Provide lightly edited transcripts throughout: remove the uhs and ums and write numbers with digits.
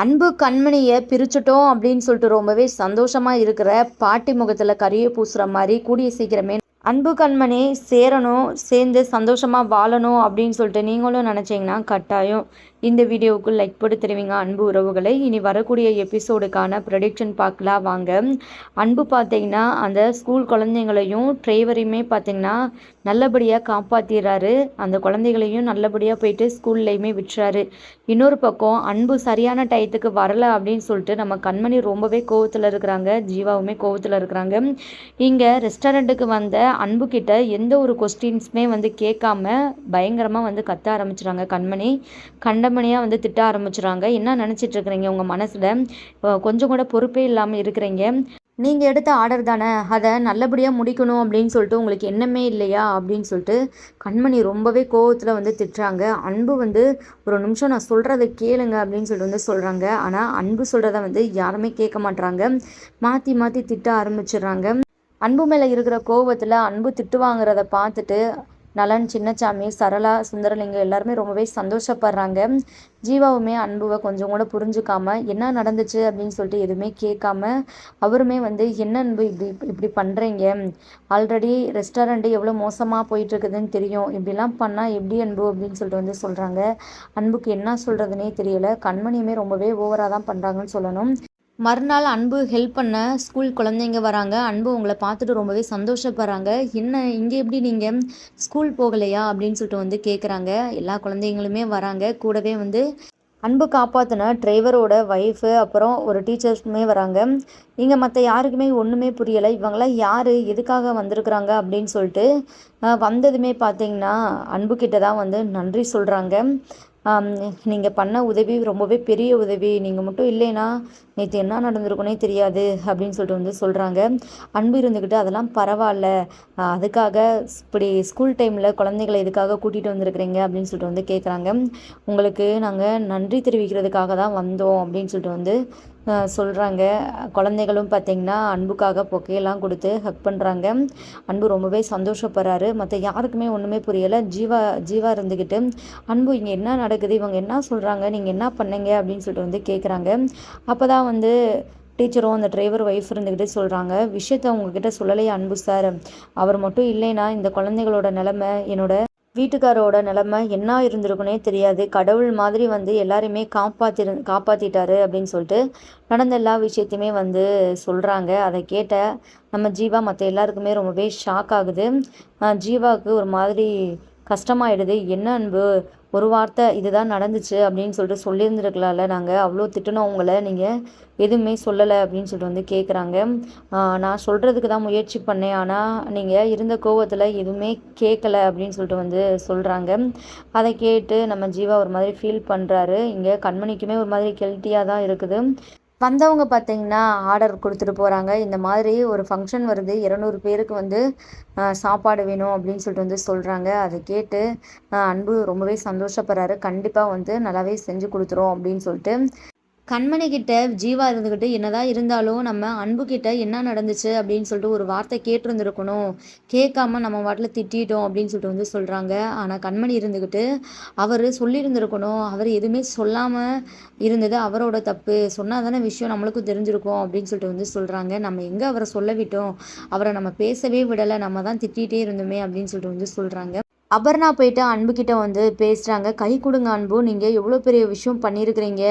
அன்பு கண்மணியை பிரிச்சுட்டோம் அப்படின்னு சொல்லிட்டு ரொம்பவே சந்தோஷமா இருக்கிற பாட்டி முகத்துல கரிய பூசுற மாதிரி கூடிய சீக்கிரமே அன்பு கண்மணி சேரணும், சேர்ந்து சந்தோஷமா வாழணும் அப்படின்னு சொல்லிட்டு நீங்களும் நினைச்சீங்கன்னா கட்டாயம் இந்த வீடியோவுக்கு லைக் போட்டு தருவீங்க அன்பு உறவுகளை. இனி வரக்கூடிய எபிசோடுக்கான ப்ரெடிக்ஷன் பார்க்கலாம் வாங்க. அன்பு பார்த்தீங்கன்னா அந்த ஸ்கூல் குழந்தைங்களையும் டிரைவரையுமே பார்த்தீங்கன்னா நல்லபடியாக காப்பாற்றிடுறாரு. அந்த குழந்தைகளையும் நல்லபடியாக போயிட்டு ஸ்கூல்லையுமே விட்டுறாரு. இன்னொரு பக்கம் அன்பு சரியான டயத்துக்கு வரலை அப்படின்னு சொல்லிட்டு நம்ம கண்மணி ரொம்பவே கோவத்தில் இருக்கிறாங்க, ஜீவாவுமே கோவத்தில் இருக்கிறாங்க. இங்கே ரெஸ்டாரண்ட்டுக்கு வந்த அன்பு கிட்ட எந்த ஒரு கொஸ்டின்ஸுமே கேட்காம பயங்கரமாக கத்த ஆரம்பிச்சுறாங்க கண்மணி. கண்டமணியாக திட்ட ஆரம்பிச்சுறாங்க. என்ன நினச்சிட்டு இருக்கிறீங்க உங்கள் மனசில்? கொஞ்சம் கூட பொறுப்பே இல்லாமல் இருக்கிறீங்க. நீங்கள் எடுத்த ஆர்டர் தானே, அதை நல்லபடியாக முடிக்கணும் அப்படின்னு சொல்லிட்டு உங்களுக்கு எண்ணமே இல்லையா அப்படின்னு சொல்லிட்டு கண்மணி ரொம்பவே கோவத்தில் திட்டுறாங்க. அன்பு ஒரு நிமிஷம் நான் சொல்கிறத கேளுங்க அப்படின்னு சொல்லிட்டு சொல்கிறாங்க. ஆனால் அன்பு சொல்கிறத யாருமே கேட்க மாட்றாங்க. மாற்றி மாற்றி திட்ட ஆரம்பிச்சிடுறாங்க. அன்பு மேலே இருக்கிற கோவத்தில் அன்பு திட்டு வாங்குறத பார்த்துட்டு நலன், சின்னச்சாமி, சரளா, சுந்தரலிங்கம் எல்லாருமே ரொம்பவே சந்தோஷப்படுறாங்க. ஜீவாவுமே அன்புவை கொஞ்சம் கூட புரிஞ்சுக்காம என்ன நடந்துச்சு அப்படின்னு சொல்லிட்டு எதுவுமே கேட்காம அவருமே என்ன அன்பு இப்படி இப்படி பண்ணுறீங்க, ஆல்ரெடி ரெஸ்டாரண்ட்டு எவ்வளோ மோசமாக போயிட்டுருக்குதுன்னு தெரியும், இப்படிலாம் பண்ணால் எப்படி அன்பு அப்படின்னு சொல்லிட்டு சொல்கிறாங்க. அன்புக்கு என்ன சொல்கிறதுனே தெரியல. கண்மணியுமே ரொம்பவே ஓவராக தான் பண்ணுறாங்கன்னு சொல்லணும். மறுநாள் அன்பு ஹெல்ப் பண்ண ஸ்கூல் குழந்தைங்க வராங்க. அன்பு உங்களை பார்த்துட்டு ரொம்பவே சந்தோஷப்படுறாங்க. என்ன இங்கே எப்படி நீங்கள் ஸ்கூல் போகலையா அப்படின்னு சொல்லிட்டு கேட்குறாங்க. எல்லா குழந்தைங்களுமே வராங்க. கூடவே அன்பு காப்பாற்றின டிரைவரோட ஒய்ஃபு அப்புறம் ஒரு டீச்சர்ஸுமே வராங்க. இங்கே மற்ற யாருக்குமே ஒன்றுமே புரியலை. இவங்களாம் யார், எதுக்காக வந்திருக்குறாங்க அப்படின்னு சொல்லிட்டு வந்ததுமே பார்த்தீங்கன்னா அன்புக்கிட்ட தான் நன்றி சொல்கிறாங்க. நீங்கள் பண்ண உதவி ரொம்பவே பெரிய உதவி, நீங்கள் மட்டும் இல்லைன்னா நேற்று என்ன நடந்திருக்குனே தெரியாது அப்படின்னு சொல்லிட்டு சொல்கிறாங்க. அன்பு இருந்துக்கிட்டு அதெல்லாம் பரவாயில்ல, அதுக்காக இப்படி ஸ்கூல் டைமில் குழந்தைகளை எதுக்காக கூட்டிகிட்டு வந்திருக்கிறீங்க அப்படின்னு சொல்லிட்டு கேட்குறாங்க. உங்களுக்கு நாங்கள் நன்றி தெரிவிக்கிறதுக்காக தான் வந்தோம் அப்படின்னு சொல்லிட்டு சொல்கிறாங்க. குழந்தைகளும் பார்த்திங்கன்னா அன்புக்காக பொக்கையெல்லாம் கொடுத்து ஹக் பண்ணுறாங்க. அன்பு ரொம்பவே சந்தோஷப்படுறாரு. மற்ற யாருக்குமே ஒன்றுமே புரியலை. ஜீவா இருந்துக்கிட்டு அன்பு இங்கே என்ன நடக்குது, இவங்க என்ன சொல்கிறாங்க, நீங்கள் என்ன பண்ணீங்க அப்படின்னு சொல்லிட்டு கேட்குறாங்க. அப்போ தான் டீச்சரும் அந்த டிரைவர் ஒய்ஃப் இருந்துக்கிட்டு சொல்கிறாங்க, விஷயத்த உங்ககிட்ட சொல்லலையே அன்பு சார், அவர் மட்டும் இல்லைன்னா இந்த குழந்தைகளோட நிலமை, என்னோட வீட்டுக்காரோட நிலமை என்ன இருந்திருக்குனே தெரியாது. கடவுள் மாதிரி எல்லாரையுமே காப்பாற்றிட்டாரு அப்படின்னு சொல்லிட்டு நடந்த எல்லா விஷயத்தையுமே சொல்கிறாங்க. அதை கேட்ட நம்ம ஜீவா மற்ற எல்லாருக்குமே ரொம்பவே ஷாக் ஆகுது. ஜீவாவுக்கு ஒரு மாதிரி கஷ்டமாயிடுது. என்ன அன்பு, ஒரு வார்த்தை இதுதான் நடந்துச்சு அப்படின்னு சொல்லிட்டு சொல்லியிருந்துருக்கலாம்ல, நாங்கள் அவ்வளோ திட்டணும் உங்களை, நீங்கள் எதுவுமே சொல்லலை அப்படின்னு சொல்லிட்டு கேட்குறாங்க. நான் சொல்கிறதுக்கு தான் முயற்சி பண்ணேன், ஆனால் நீங்கள் இருந்த கோவத்தில் எதுவுமே கேட்கல அப்படின்னு சொல்லிட்டு சொல்கிறாங்க. அதை கேட்டு நம்ம ஜீவா ஒரு மாதிரி ஃபீல் பண்ணுறாரு. இங்கே கண்மணிக்குமே ஒரு மாதிரி கில்ட்டியாக தான் இருக்குது. வந்தவங்க பார்த்தீங்கன்னா ஆர்டர் கொடுத்துட்டு போகிறாங்க. இந்த மாதிரி ஒரு ஃபங்க்ஷன் வருது, 200 பேருக்கு சாப்பாடு வேணும் அப்படின்னு சொல்லிட்டு சொல்கிறாங்க. அதை கேட்டு அன்பு ரொம்பவே சந்தோஷப்படுறாரு. கண்டிப்பாக நல்லாவே செஞ்சு கொடுத்துரும் அப்படின்னு சொல்லிட்டு கண்மணி கிட்ட ஜீவா இருந்துக்கிட்டு என்னதான் இருந்தாலும் நம்ம அன்பு கிட்ட என்ன நடந்துச்சு அப்படின்னு சொல்லிட்டு ஒரு வார்த்தை கேட்டிருந்துருக்கணும், கேட்காம நம்ம வாட்டில் திட்டிட்டோம் அப்படின்னு சொல்லிட்டு சொல்கிறாங்க. ஆனால் கண்மணி இருந்துக்கிட்டு அவர் சொல்லியிருந்திருக்கணும், அவர் எதுவுமே சொல்லாமல் இருந்தது அவரோட தப்பு, சொன்னால் தானே விஷயம் நம்மளுக்கும் தெரிஞ்சிருக்கும் அப்படின்னு சொல்லிட்டு சொல்கிறாங்க. நம்ம எங்கே அவரை சொல்ல விட்டோம், அவரை நம்ம பேசவே விடலை, நம்ம தான் திட்டிகிட்டே இருந்தோமே அப்படின்னு சொல்லிட்டு சொல்கிறாங்க. அபர்ணா போயிட்டு அன்புக்கிட்ட பேசுகிறாங்க. கை கொடுங்க அன்பு, நீங்கள் எவ்வளோ பெரிய விஷயம் பண்ணியிருக்கிறீங்க,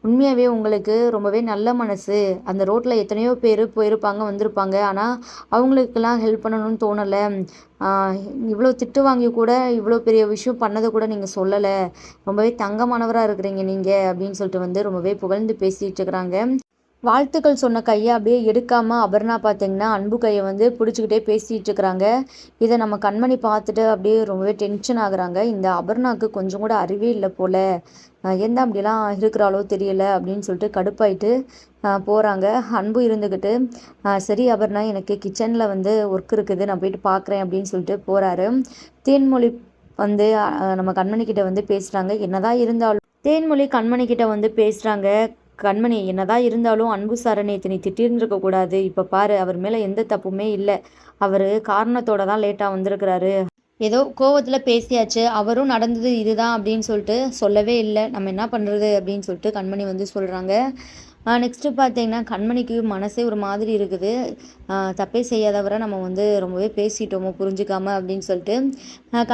உண்மையாகவே உங்களுக்கு ரொம்பவே நல்ல மனசு. அந்த ரோட்டில் எத்தனையோ பேர் போயிருப்பாங்க வந்திருப்பாங்க, ஆனால் அவங்களுக்கெல்லாம் ஹெல்ப் பண்ணணும்னு தோணலை. இவ்வளோ திட்டு வாங்கி கூட இவ்வளோ பெரிய விஷயம் பண்ணதை கூட நீங்கள் சொல்லலை, ரொம்பவே தங்கமானவராக இருக்கிறீங்க நீங்கள் அப்படின்னு சொல்லிட்டு ரொம்பவே புகழ்ந்து பேசிகிட்டு இருக்கிறாங்க. வாழ்த்துக்கள் சொன்ன கையை அப்படியே எடுக்காமல் அபர்ணா பார்த்தீங்கன்னா அன்பு கையை பிடிச்சிக்கிட்டே பேசிகிட்டு இருக்கிறாங்க. இதை நம்ம கண்மணி பார்த்துட்டு அப்படியே ரொம்பவே டென்ஷன் ஆகுறாங்க. இந்த அபர்ணாவுக்கு கொஞ்சம் கூட அறிவே இல்லை போல், எந்த அப்படிலாம் இருக்கிறாளோ தெரியல அப்படின்னு சொல்லிட்டு கடுப்பாயிட்டு போகிறாங்க. அன்பு இருந்துக்கிட்டு சரி அபர்ணா, எனக்கு கிச்சனில் ஒர்க் இருக்குது, நான் போயிட்டு பார்க்குறேன் அப்படின்னு சொல்லிட்டு போகிறாரு. தேன்மொழி நம்ம கண்மணிக்கிட்ட பேசுகிறாங்க. என்னதான் இருந்தாலும் தேன்மொழி கண்மணிக்கிட்ட பேசுகிறாங்க. கண்மணி, என்னதான் இருந்தாலும் அன்பு சாரை நேற்று நீ திட்டிருந்துருக்க கூடாது, இப்போ பாரு அவர் மேலே எந்த தப்புமே இல்லை, அவர் காரணத்தோட தான் லேட்டாக வந்திருக்கிறாரு, ஏதோ கோவத்தில் பேசியாச்சு, அவரும் நடந்தது இதுதான் அப்படின்னு சொல்லிட்டு சொல்லவே இல்லை. நம்ம என்ன பண்ணுறது அப்படின்னு சொல்லிட்டு கண்மணி வந்து சொல்கிறாங்க. நெக்ஸ்ட்டு பார்த்தீங்கன்னா கண்மணிக்கு மனசே ஒரு மாதிரி இருக்குது. தப்பே செய்யாதவரை நம்ம வந்து ரொம்பவே பேசிட்டோமோ புரிஞ்சுக்காம அப்படின்னு சொல்லிட்டு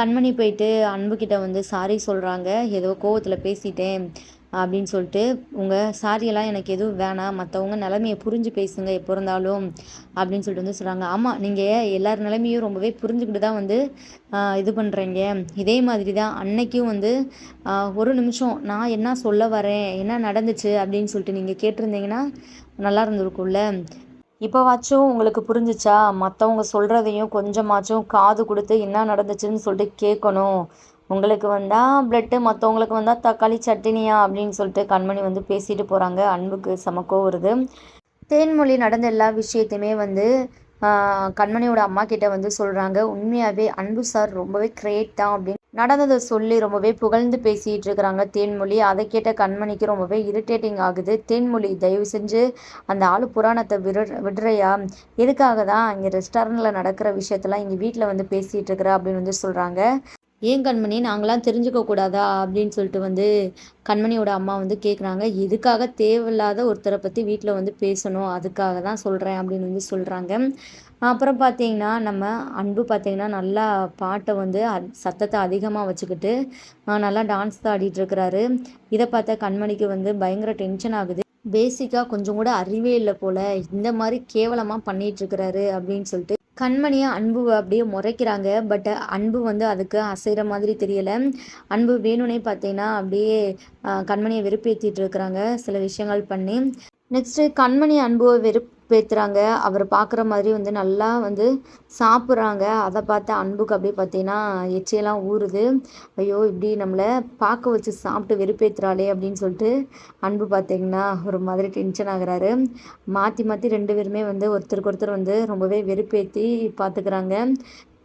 கண்மணி போயிட்டு அன்புக்கிட்ட வந்து சாரி சொல்கிறாங்க. ஏதோ கோவத்தில் பேசிட்டேன் அப்படின்னு சொல்லிட்டு, உங்கள் சாரியெல்லாம் எனக்கு எதுவும் வேணாம், மற்றவங்க நிலைமைய புரிஞ்சு பேசுங்க எப்போ இருந்தாலும் அப்படின்னு சொல்லிட்டு வந்து சொல்கிறாங்க. ஆமாம், நீங்கள் எல்லார் நிலைமையும் ரொம்பவே புரிஞ்சுக்கிட்டு தான் வந்து இது பண்ணுறீங்க. இதே மாதிரி தான் அன்னைக்கும் வந்து ஒரு நிமிஷம் நான் என்ன சொல்ல வரேன், என்ன நடந்துச்சு அப்படின்னு சொல்லிட்டு நீங்கள் கேட்டிருந்தீங்கன்னா நல்லா இருந்திருக்கும்ல. இப்போவாச்சும் உங்களுக்கு புரிஞ்சிச்சா? மற்றவங்க சொல்கிறதையும் கொஞ்சமாச்சும் காது கொடுத்து என்ன நடந்துச்சுன்னு சொல்லிட்டு கேட்கணும். உங்களுக்கு வந்தா பிளட்டு, மற்றவங்களுக்கு வந்தா தக்காளி சட்னியா அப்படின்னு சொல்லிட்டு கண்மணி வந்து பேசிட்டு போகிறாங்க. அன்புக்கு செம கோவம் வருது. தேன்மொழி நடந்த எல்லா விஷயத்தையுமே வந்து கண்மணியோட அம்மா கிட்ட வந்து சொல்கிறாங்க. உண்மையாகவே அன்பு சார் ரொம்பவே கிரேட் தான் அப்படின்னு நடந்ததை சொல்லி ரொம்பவே புகழ்ந்து பேசிகிட்டு இருக்கிறாங்க தேன்மொழி. அதை கேட்ட கண்மணிக்கு ரொம்பவே இரிட்டேட்டிங் ஆகுது. தேன்மொழி தயவு செஞ்சு அந்த ஆளு புராணத்தை விடுறையா, எதுக்காக தான் இங்கே ரெஸ்டாரண்ட்டில் நடக்கிற விஷயத்தெல்லாம் இங்கே வீட்டில் வந்து பேசிகிட்டு இருக்கிற அப்படின்னு வந்து சொல்கிறாங்க. ஏன் கண்மணி, நாங்களாம் தெரிஞ்சுக்க கூடாதா அப்படின்னு சொல்லிட்டு வந்து கண்மணியோட அம்மா வந்து கேட்குறாங்க. எதுக்காக தேவையில்லாத ஒருத்தரை பற்றி வீட்டில் வந்து பேசணும், அதுக்காக தான் சொல்கிறேன் அப்படின்னு வந்து சொல்கிறாங்க. அப்புறம் பார்த்தீங்கன்னா நம்ம அன்பு பார்த்தீங்கன்னா நல்லா பாட்டை வந்து சத்தத்தை அதிகமாக வச்சுக்கிட்டு நல்லா டான்ஸ் தான் ஆடிட்டு இருக்கிறாரு. இதை பார்த்தா கண்மணிக்கு வந்து பயங்கர டென்ஷன் ஆகுது. பேசிக்காக கொஞ்சம் கூட அறிவே இல்லை போல, இந்த மாதிரி கேவலமாக பண்ணிட்டு இருக்கிறாரு அப்படின்னு சொல்லிட்டு கண்மணியை அன்பு அப்படியே முறைக்கிறாங்க. பட் அன்பு வந்து அதுக்கு அசைகிற மாதிரி தெரியலை. அன்பு வேணும்னே பார்த்தீங்கன்னா அப்படியே கண்மணியை வெறுப்பேற்றிட்டு இருக்கிறாங்க சில விஷயங்கள் பண்ணி. நெக்ஸ்ட்டு கண்மணி அன்புவை வெறுப்பேற்றுறாங்க. அவர் பார்க்குற மாதிரி வந்து நல்லா வந்து சாப்பிட்றாங்க. அதை பார்த்து அன்புக்கு அப்படியே பார்த்தீங்கன்னா எச்சியெல்லாம் ஊறுது. ஐயோ, இப்படி நம்மளை பார்க்க வச்சு சாப்பிட்டு வெறுப்பேற்றுறாளே அப்படின்னு சொல்லிட்டு அன்பு பார்த்தீங்கன்னா ஒரு மாதிரி டென்ஷன் ஆகுறாரு. மாற்றி மாற்றி 2 பேருமே வந்து ஒருத்தருக்கு ஒருத்தர் வந்து ரொம்பவே வெறுப்பேற்றி பார்த்துக்கிறாங்க.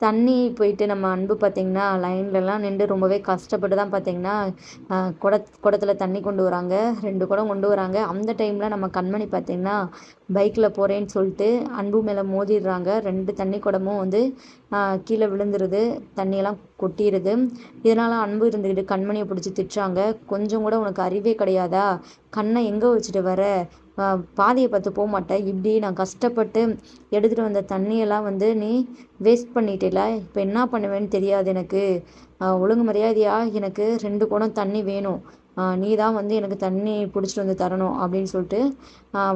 தண்ணி போயிட்டு நம்ம அன்பு பார்த்திங்கன்னா லைன்லலாம் நின்று ரொம்பவே கஷ்டப்பட்டு தான் பார்த்திங்கன்னா குடத்தில் தண்ணி கொண்டு வராங்க. 2 குடம் கொண்டு வராங்க. அந்த டைமில் நம்ம கண்மணி பார்த்திங்கன்னா பைக்கில் போகிறேன்னு சொல்லிட்டு அன்பு மேலே மோதிடுறாங்க. 2 தண்ணி குடமும் வந்து கீழே விழுந்துருது, தண்ணியெல்லாம் கொட்டிடுது. இதனால் அன்பு இருந்துக்கிட்டு கண்மணியை பிடிச்சி திட்டுறாங்க. கொஞ்சம் கூட உனக்கு அறிவே கிடையாதா? கண்ணை எங்கே வச்சுட்டு வர? பாதியை பார்த்து போக மாட்டேன். இப்படி நான் கஷ்டப்பட்டு எடுத்துகிட்டு வந்த தண்ணியெல்லாம் வந்து நீ வேஸ்ட் பண்ணிட்டேல, இப்போ என்ன பண்ணுவேன்னு தெரியாது எனக்கு. ஒழுங்கு மரியாதையாக எனக்கு 2 குடம் தண்ணி வேணும். நீ தான் வந்து எனக்கு தண்ணி பிடிச்சிட்டு வந்து தரணும் அப்படின்னு சொல்லிட்டு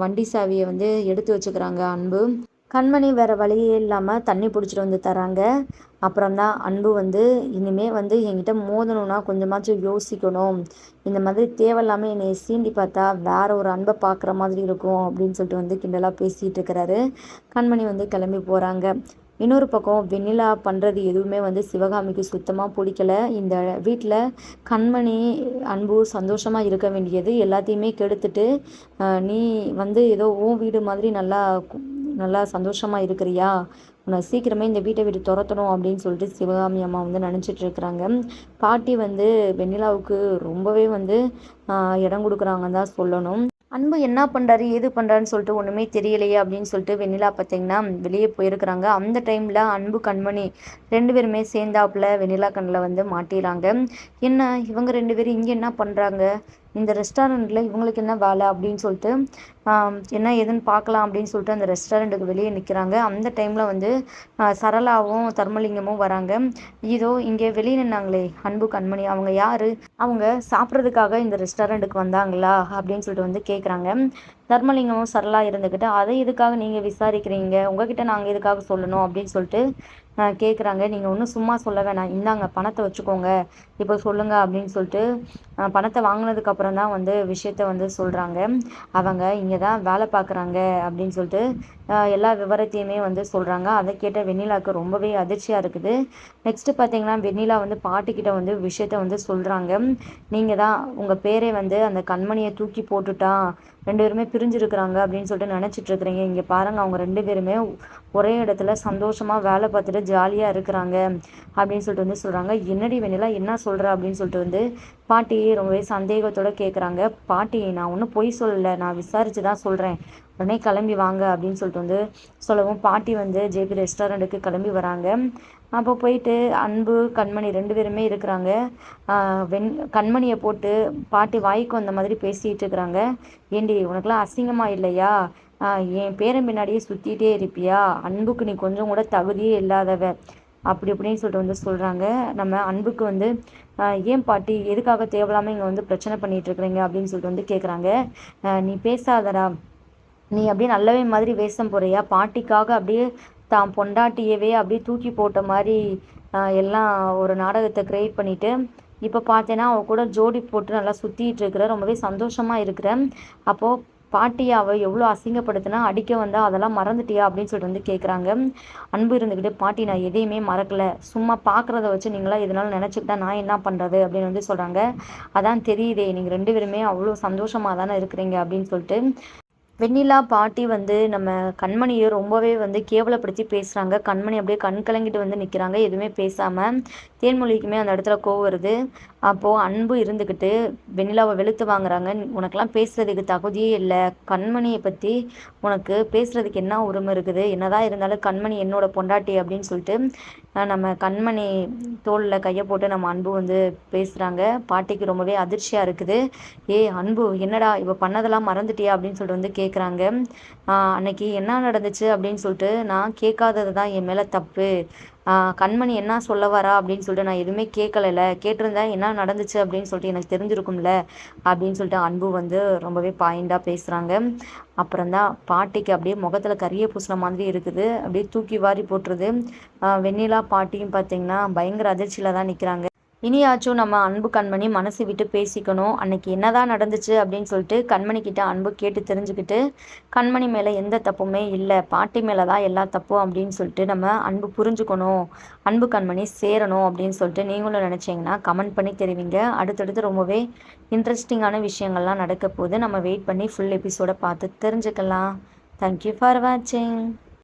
வண்டி சாவியை வந்து எடுத்து வச்சுக்கிறாங்க அன்பு. கண்மணி வேறு வழியே இல்லாமல் தண்ணி பிடிச்சிட்டு வந்து தராங்க. அப்புறம் தான் அன்பு வந்து இனிமேல் வந்து என்கிட்ட மோதணும்னா கொஞ்சமாச்சும் யோசிக்கணும். இந்த மாதிரி தேவையில்லாமல் என்னை சீண்டி பார்த்தா வேற ஒரு அன்பை பார்க்குற மாதிரி இருக்கும் அப்படின்னு சொல்லிட்டு வந்து கிண்டலாக பேசிகிட்டு இருக்கிறாரு. கண்மணி வந்து கிளம்பி போகிறாங்க. இன்னொரு பக்கம் வெண்ணிலா பண்ணுறது எதுவுமே வந்து சிவகாமிக்கு சுத்தமாக பிடிக்கல. இந்த வீட்டில் கண்மணி அன்பு சந்தோஷமாக இருக்க வேண்டியது எல்லாத்தையுமே கெடுத்துட்டு நீ வந்து ஏதோ உன் வீடு மாதிரி நல்லா நல்லா சந்தோஷமாக இருக்கிறியா, உன்னை சீக்கிரமே இந்த வீட்டை விட்டு துரத்தணும் அப்படின்னு சொல்லிட்டு சிவகாமி அம்மா வந்து நினச்சிட்டு இருக்கிறாங்க. பாட்டி வந்து வெண்ணிலாவுக்கு ரொம்பவே வந்து இடம் கொடுக்குறாங்கன்னு தான் சொல்லணும். அன்பு என்ன பண்ணுறாரு ஏது பண்ணுறாருன்னு சொல்லிட்டு ஒன்றுமே தெரியலையே அப்படின்னு சொல்லிட்டு வெண்ணிலா பார்த்தீங்கன்னா வெளியே போயிருக்கிறாங்க. அந்த டைமில் அன்பு கண்மணி 2 பேருமே சேர்ந்தாப்புல வெண்ணிலா கண்ணில் வந்து மாட்டிடுறாங்க. என்ன இவங்க 2 பேரும் இங்கே என்ன பண்ணுறாங்க, இந்த ரெஸ்டாரண்ட்டில் இவங்களுக்கு என்ன வேலை அப்படின்னு சொல்லிட்டு என்ன ஏதுன்னு பார்க்கலாம் அப்படின்னு சொல்லிட்டு அந்த ரெஸ்டாரண்ட்டுக்கு வெளியே நிற்கிறாங்க. அந்த டைமில் வந்து சரளாவும் தர்மலிங்கமும் வராங்க. இதோ இங்கே வெளியே நின்னாங்களே அன்பு கண்மணி, அவங்க யார், அவங்க சாப்பிட்றதுக்காக இந்த ரெஸ்டாரண்ட்டுக்கு வந்தாங்களா அப்படின்னு சொல்லிட்டு வந்து கேட்குறாங்க. தர்மலிங்கமும் சரளா இருந்துக்கிட்டு அதை எதுக்காக நீங்கள் விசாரிக்கிறீங்க, உங்ககிட்ட நாங்கள் எதுக்காக சொல்லணும் அப்படின்னு சொல்லிட்டு கேட்குறாங்க. நீங்கள் ஒன்றும் சும்மா சொல்ல வேணாம், இந்தாங்க பணத்தை வச்சுக்கோங்க, இப்போ சொல்லுங்கள் அப்படின்னு சொல்லிட்டு பணத்தை வாங்கினதுக்கப்புறம் தான் வந்து விஷயத்த வந்து சொல்கிறாங்க. அவங்க இங்கே தான் வேலை பார்க்குறாங்க அப்படின்னு சொல்லிட்டு எல்லா விவரத்தையுமே வந்து சொல்கிறாங்க. அதை கேட்ட வெண்ணிலாவுக்கு ரொம்பவே அதிர்ச்சியாக இருக்குது. நெக்ஸ்ட்டு பார்த்தீங்கன்னா வெண்ணிலா வந்து பாட்டிக்கிட்ட வந்து விஷயத்த வந்து சொல்கிறாங்க. நீங்கள் தான் உங்கள் பேரை வந்து அந்த கண்மணியை தூக்கி போட்டுட்டான், 2 பேருமே பிரிஞ்சிருக்கிறாங்க அப்படின்னு சொல்லிட்டு நினச்சிட்டு இருக்கிறீங்க. இங்கே பாருங்கள், அவங்க 2 பேருமே ஒரே இடத்துல சந்தோஷமாக வேலை பார்த்துட்டு ஜாலியாக இருக்கிறாங்க அப்படின்னு சொல்லிட்டு வந்து சொல்கிறாங்க. என்னடி வெண்ணிலா என்ன சொல்கிற அப்படின்னு சொல்லிட்டு வந்து பாட்டி ரொம்பவே சந்தேகத்தோடு கேட்குறாங்க. பாட்டி, நான் ஒன்றும் பொய் சொல்லலை, நான் விசாரித்து தான் சொல்கிறேன், உடனே கிளம்பி வாங்க அப்படின்னு சொல்லிட்டு வந்து சொல்லவும் பாட்டி வந்து ஜேபி ரெஸ்டாரண்ட்டுக்கு கிளம்பி வராங்க. அப்போ போயிட்டு அன்பு கண்மணி 2 பேருமே இருக்கிறாங்க. கண்மணியை போட்டு பாட்டி வாய்க்கு வந்த மாதிரி பேசிகிட்டு இருக்கிறாங்க. ஏண்டி உனக்கெல்லாம் அசிங்கமா இல்லையா? என் பேரன் பின்னாடியே சுற்றிட்டே இருப்பியா? அன்புக்கு நீ கொஞ்சம் கூட தகுதியே இல்லாதவ அப்படி இப்படின்னு சொல்லிட்டு வந்து சொல்கிறாங்க. நம்ம அன்புக்கு வந்து ஏன் பாட்டி எதுக்காக தேவையில்லாமல் இங்கே வந்து பிரச்சனை பண்ணிகிட்டு இருக்கிறீங்க அப்படின்னு சொல்லிட்டு வந்து கேட்குறாங்க. நீ பேசாதடா, நீ அப்படியே நல்லவே மாதிரி வேஷம் போறியா? பாட்டிக்காக அப்படியே தான் பொண்டாட்டியவே அப்படியே தூக்கி போட்ட மாதிரி எல்லாம் ஒரு நாடகத்தை கிரியேட் பண்ணிட்டு இப்போ பார்த்தேன்னா அவ கூட ஜோடி போட்டு நல்லா சுற்றிட்டு இருக்கிற, ரொம்பவே சந்தோஷமாக இருக்கிறேன். அப்போது பாட்டியை அவள் எவ்வளோ அசிங்கப்படுத்தினா அடிக்க வந்தா அதெல்லாம் மறந்துட்டியா அப்படின்னு சொல்லிட்டு வந்து கேட்குறாங்க. அன்பு இருந்துக்கிட்டு பாட்டி நான் எதையுமே மறக்கலை, சும்மா பார்க்குறத வச்சு நீங்களாம் எதனாலும் நினச்சிக்கிட்டா நான் என்ன பண்ணுறது அப்படின்னு வந்து சொல்கிறாங்க. அதான் தெரியுதே நீங்கள் 2 பேருமே அவ்வளோ சந்தோஷமாக தானே இருக்கிறீங்க அப்படின்னு சொல்லிட்டு வெண்ணிலா பாட்டி வந்து நம்ம கண்மணியை ரொம்பவே வந்து கேவலப்படுத்தி பேசுகிறாங்க. கண்மணி அப்படியே கண் கலங்கிட்டு வந்து நிற்கிறாங்க, எதுவுமே பேசாமல். தேன்மொழிக்குமே அந்த இடத்துல கோவம் வருது. அப்போது அன்பு இருந்துக்கிட்டு வெண்ணிலாவை வெளுத்து வாங்குறாங்க. உனக்கெல்லாம் பேசுகிறதுக்கு தகுதியே இல்லை, கண்மணியை பற்றி உனக்கு பேசுகிறதுக்கு என்ன உரிமை இருக்குது? என்னதான் இருந்தாலும் கண்மணி என்னோட பொண்டாட்டி அப்படின்னு சொல்லிட்டு நம்ம கண்மணி தோளில் கையை போட்டு நம்ம அன்பு வந்து பேசுகிறாங்க. பாட்டிக்கு ரொம்பவே அதிர்ச்சியாக இருக்குது. அன்பு என்னடா இவ பண்ணதெல்லாம் மறந்துட்டியா அப்படின்னு சொல்லிட்டு வந்து கேட்குறாங்க. அன்னைக்கு என்ன நடந்துச்சு அப்படின்னு சொல்லிட்டு நான் கேட்காதது தான் என் மேலே தப்பு. கண்மணி என்ன சொல்ல வரா அப்படின்னு சொல்லிட்டு நான் எதுவுமே கேட்கலைல, கேட்டிருந்தா என்ன நடந்துச்சு அப்படின்னு சொல்லிட்டு எனக்கு தெரிஞ்சிருக்கும்ல அப்படின்னு சொல்லிட்டு அன்பு வந்து ரொம்பவே பாயிண்டாக பேசுகிறாங்க. அப்புறம்தான் பாட்டிக்கு அப்படியே முகத்தில் கரிய பூசின மாதிரி இருக்குது, அப்படியே தூக்கி வாரி போட்டுருது. வெண்ணிலா பாட்டியும் பார்த்தீங்கன்னா பயங்கர அதிர்ச்சியில் தான் நிற்கிறாங்க. இனியாச்சும் நம்ம அன்பு கண்மணி மனசு விட்டு பேசிக்கணும். அன்னைக்கு என்னதான் நடந்துச்சு அப்படின்னு சொல்லிட்டு கண்மணி கிட்ட அன்பு கேட்டு தெரிஞ்சுக்கிட்டு கண்மணி மேலே எந்த தப்புமே இல்லை, பாட்டி மேலே தான் எல்லா தப்பும் அப்படின்னு சொல்லிட்டு நம்ம அன்பு புரிஞ்சுக்கணும், அன்பு கண்மணி சேரணும் அப்படின்னு சொல்லிட்டு நீங்களும் நினச்சிங்கன்னா கமெண்ட் பண்ணி தெரிவிங்க. அடுத்தடுத்து ரொம்பவே இன்ட்ரெஸ்டிங்கான விஷயங்கள்லாம் நடக்க போகுது. நம்ம வெயிட் பண்ணி ஃபுல் எபிசோடை பார்த்து தெரிஞ்சுக்கலாம். தேங்க்யூ ஃபார் வாட்சிங்.